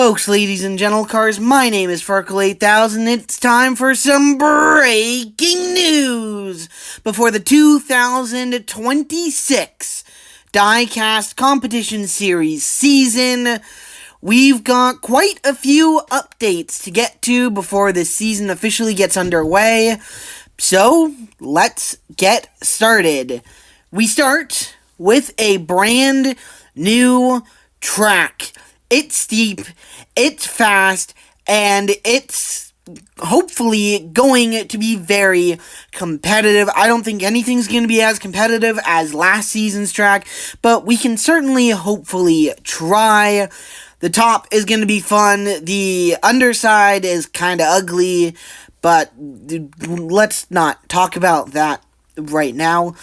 Folks, ladies and gentlecars, my name is Farkle8000. It's time for some breaking news before the 2026 Diecast Competition Series season. We've got quite a few updates to get to before this season officially gets underway. So, let's get started. We start with a brand new track. It's steep, it's fast, and it's hopefully going to be very competitive. I don't think anything's going to be as competitive as last season's track, but we can certainly hopefully try. The top is going to be fun. The underside is kind of ugly, but let's not talk about that right now.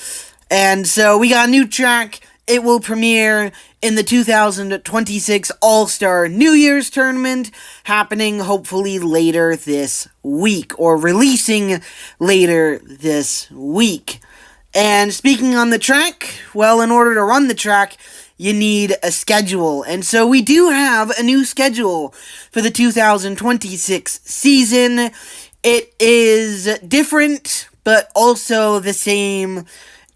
And so we got a new track. It will premiere in the 2026 All-Star New Year's Tournament, happening hopefully later this week, or releasing later this week. And speaking on the track, well, in order to run the track, you need a schedule. And so we do have a new schedule for the 2026 season. It is different, but also the same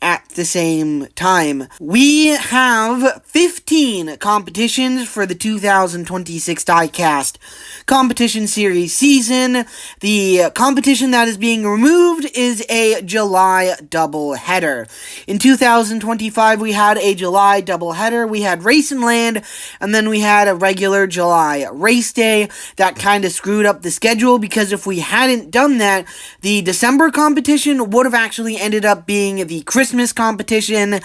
at the same time. We have 15 competitions for the 2026 Diecast Competition Series season. The competition that is being removed is a July doubleheader. In 2025, we had a July doubleheader. We had Race and Land, and then we had a regular July race day. That kind of screwed up the schedule, because if we hadn't done that, the December competition would have actually ended up being the Christmas competition,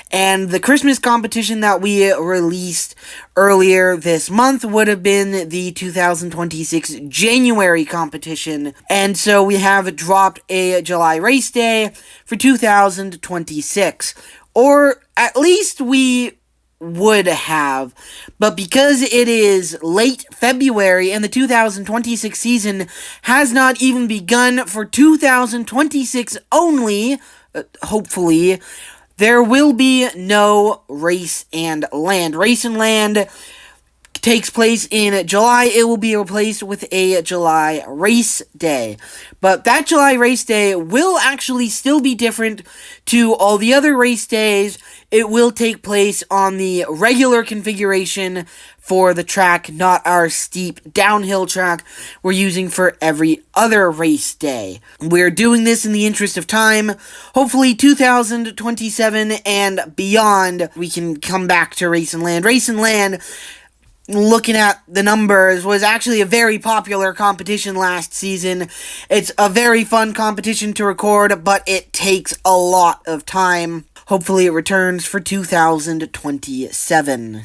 and the Christmas competition that we released earlier this month would have been the 2026 January competition. And so we have dropped a July race day for 2026, or at least we would have, but because it is late February and the 2026 season has not even begun for 2026 only, hopefully, there will be no Race and Land. Race and Land takes place in July. It will be replaced with a July race day. But that July race day will actually still be different to all the other race days. It will take place on the regular configuration for the track, not our steep downhill track we're using for every other race day. We're doing this in the interest of time. Hopefully 2027 and beyond, we can come back to Race and Land. Race and Land, looking at the numbers, was actually a very popular competition last season. It's a very fun competition to record, but it takes a lot of time. Hopefully it returns for 2027.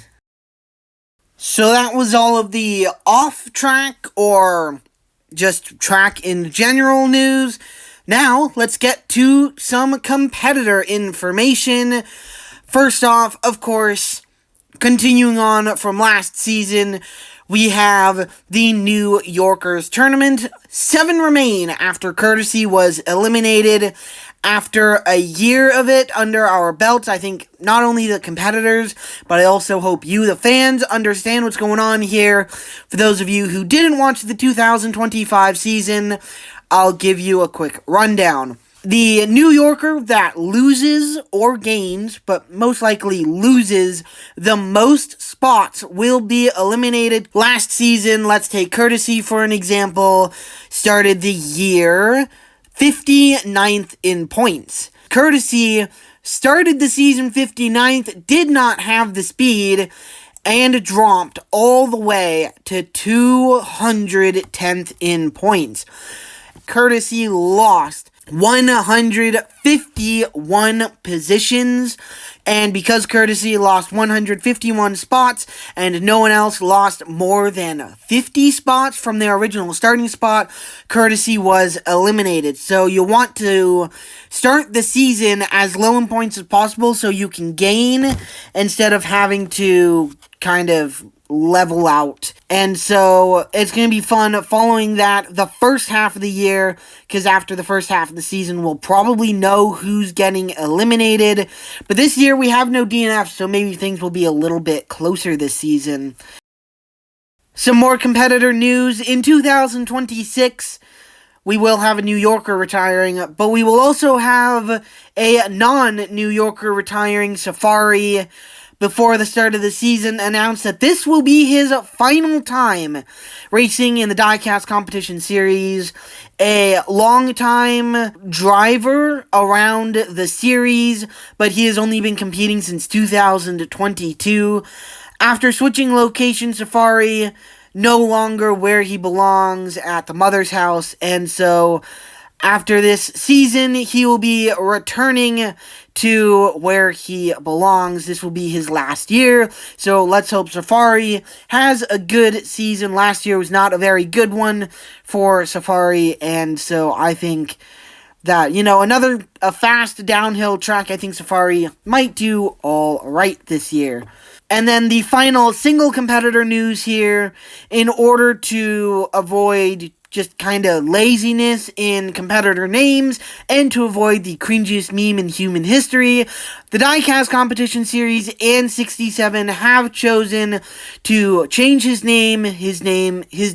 So that was all of the off-track, or just track in general news. Now, let's get to some competitor information. First off, of course, continuing on from last season, we have the New Yorkers tournament. 7 remain after Courtesy was eliminated. After a year of it under our belts, I think not only the competitors, but I also hope you, the fans, understand what's going on here. For those of you who didn't watch the 2025 season, I'll give you a quick rundown. The New Yorker that loses or gains, but most likely loses, the most spots will be eliminated. Last season, let's take Courtesy for an example, started the year 59th in points. Courtesy started the season 59th, did not have the speed, and dropped all the way to 210th in points. Courtesy lost 151 positions, and because Courtesy lost 151 spots and no one else lost more than 50 spots from their original starting spot, Courtesy was eliminated. So you want to start the season as low in points as possible so you can gain instead of having to kind of level out. And so it's going to be fun following that the first half of the year, because after the first half of the season, we'll probably know who's getting eliminated. But this year we have no DNF, so maybe things will be a little bit closer this season. Some more competitor news. In 2026, we will have a New Yorker retiring, but we will also have a non-New Yorker retiring. Safari, before the start of the season, announced that this will be his final time racing in the Diecast Competition Series. A long-time driver around the series, but he has only been competing since 2022. After switching location, Safari no longer where he belongs at the mother's house, and so after this season, he will be returning to where he belongs. This will be his last year, so let's hope Safari has a good season. Last year was not a very good one for Safari, and so I think that, a fast downhill track, I think Safari might do all right this year. And then the final single competitor news here, in order to avoid just kind of laziness in competitor names, and to avoid the cringiest meme in human history, the Diecast Competition Series and 67 have chosen to change his name. His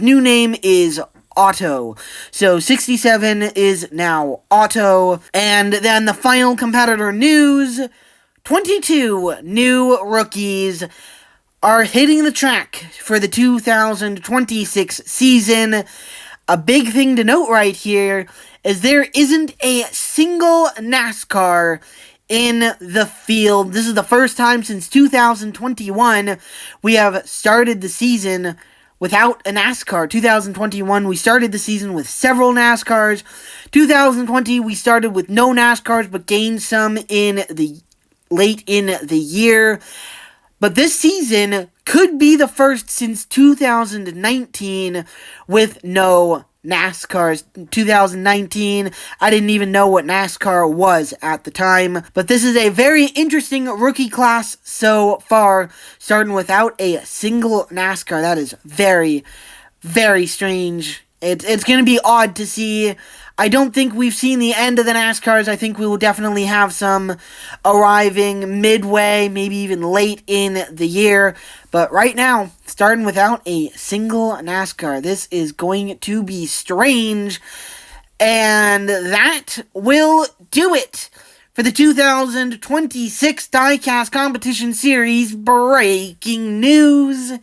new name is Otto. So 67 is now Otto. And then the final competitor news, 22 new rookies are hitting the track for the 2026 season. A big thing to note right here is there isn't a single NASCAR in the field. This is the first time since 2021 we have started the season without a NASCAR. 2021, we started the season with several NASCARs. 2020, we started with no NASCARs, but gained some late in the year. But this season could be the first since 2019 with no NASCARs. 2019, I didn't even know what NASCAR was at the time. But this is a very interesting rookie class so far, starting without a single NASCAR. That is very, very strange. It's going to be odd to see. I don't think we've seen the end of the NASCARs. I think we will definitely have some arriving midway, maybe even late in the year. But right now, starting without a single NASCAR, this is going to be strange. And that will do it for the 2026 Diecast Competition Series breaking news.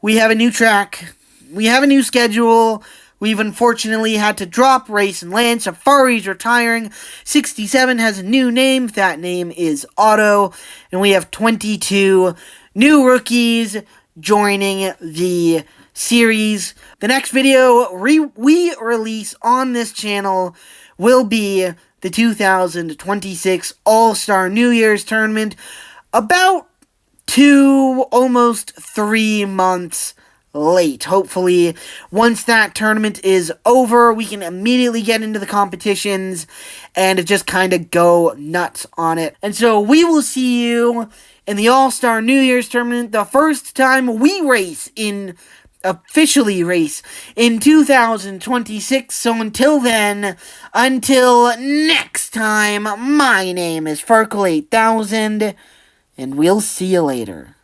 We have a new track. We have a new schedule. We've unfortunately had to drop Race and Land. Safari's retiring. 67 has a new name. That name is Otto. And we have 22 new rookies joining the series. The next video we release on this channel will be the 2026 All-Star New Year's Tournament. About 2, almost 3 months late. Hopefully, once that tournament is over, we can immediately get into the competitions and just kind of go nuts on it. And so we will see you in the All-Star New Year's Tournament, the first time we officially race in 2026. So until then, until next time, my name is Farkle8000, and we'll see you later.